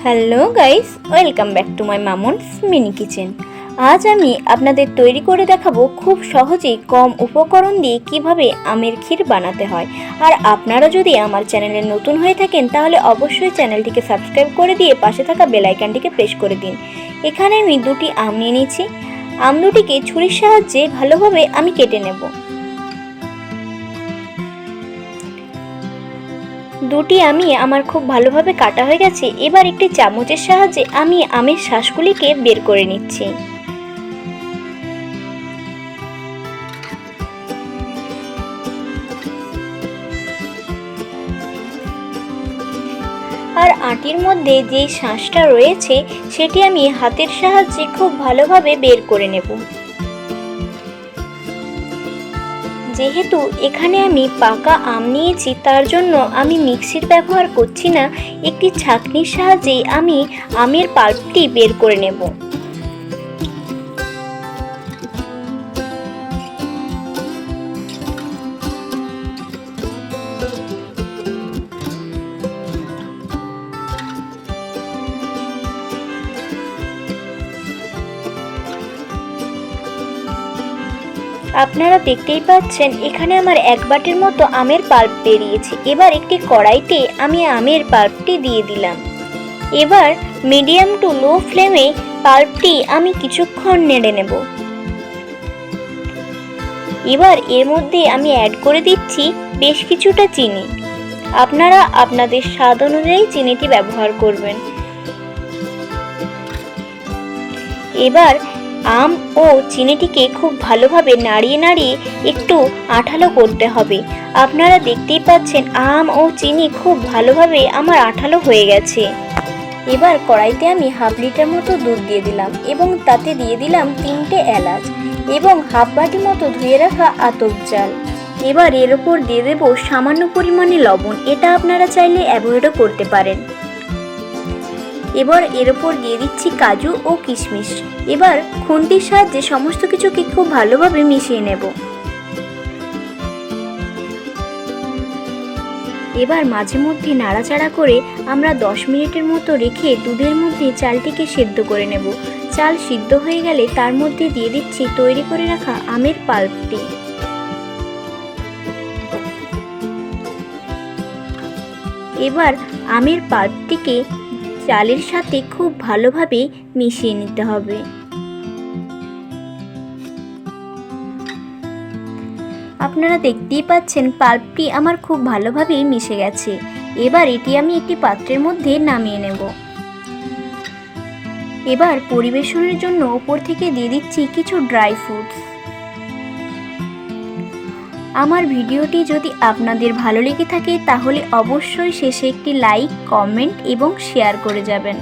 Hello guys, welcome back to my Mamun's mini kitchen. আজ আমি আপনাদের তৈরি করে দেখাবো খুব সহজেই কম উপকরণ দিয়ে কিভাবে আমের ক্ষীর বানাতে হয়। আর আপনারা যদি আমার চ্যানেলে নতুন হয়ে থাকেন তাহলে অবশ্যই চ্যানেলটিকে সাবস্ক্রাইব করে দিয়ে পাশে থাকা বেল আইকনটিকে প্রেস করে দিন। এখানে আমি দুটি আম নিয়ে নিয়েছি। আম দুটিকে ছুরির সাহায্যে ভালোভাবে আমি কেটে নেব। দুটি আমি আমার খুব ভালোভাবে কাটা হয়ে গেছে। এবার একটি চামচের সাহায্যে আমি আমের শাঁসগুলিকে বের করে নিচ্ছি। আর আটির মধ্যে যে শাঁসটা রয়েছে সেটি আমি হাতের সাহায্যে খুব ভালোভাবে বের করে নেব। যেহেতু এখানে আমি পাকা আম নিয়েছি তার জন্য আমি মিক্সির ব্যবহার করছি না, একটি ছাঁকনির সাহায্যে আমি আমের পাল্পটি বের করে নেব। আপনারা দেখতেই পাচ্ছেন এখানে আমার এক বাটির মতো আমের পাল্প বেরিয়েছে। এবার একটি কড়াইতে আমি আমের পাল্পটি দিয়ে দিলাম। এবার মিডিয়াম টু লো ফ্লেমে পাল্পটি আমি কিছুক্ষণ নেড়ে নেব। এবার এর মধ্যে আমি অ্যাড করে দিচ্ছি বেশ কিছুটা চিনি। আপনারা আপনাদের স্বাদ অনুযায়ী চিনিটি ব্যবহার করবেন। এবার আম ও চিনিটিকে খুব ভালোভাবে নাড়িয়ে নাড়িয়ে একটু আঠালো করতে হবে। আপনারা দেখতেই পাচ্ছেন আম ও চিনি খুব ভালোভাবে আমার আঠালো হয়ে গেছে। এবার কড়াইতে আমি হাফ লিটার মতো দুধ দিয়ে দিলাম এবং তাতে দিয়ে দিলাম 3টে এলাচ এবং হাফ বাটি মতো ধুয়ে রাখা আতপ চাল। এবার এর ওপর দিয়ে দেব সামান্য পরিমাণে লবণ, এটা আপনারা চাইলে অ্যাভয়েডও করতে পারেন। এবার এর ওপর দিয়ে দিচ্ছি কাজু ও কিশমিশ। এবার খুন্তির সাহায্যে সমস্ত কিছুকে খুব ভালোভাবে মিশিয়ে নেব। এবার মাঝে মধ্যে নাড়াচাড়া করে আমরা 10 মিনিটের মতো রেখে দুধের মধ্যে চালটিকে সেদ্ধ করে নেব। চাল সিদ্ধ হয়ে গেলে তার মধ্যে দিয়ে দিচ্ছি তৈরি করে রাখা আমের পাল্পটি। এবার আমের পাল্পটিকে চালের সাথে খুব ভালোভাবে মিশিয়ে নিতে হবে। আপনারা দেখতেই পাচ্ছেন পাল্পটি আমার খুব ভালোভাবেই মিশে গেছে। এবার এটি আমি একটি পাত্রের মধ্যে নামিয়ে নেব। এবার পরিবেশনের জন্য উপর থেকে দিয়ে দিচ্ছি কিছু ড্রাই ফ্রুটস। আমার ভিডিওটি যদি আপনাদের ভালো লেগে থাকে তাহলে অবশ্যই শেষে একটি লাইক, কমেন্ট এবং শেয়ার করে যাবেন।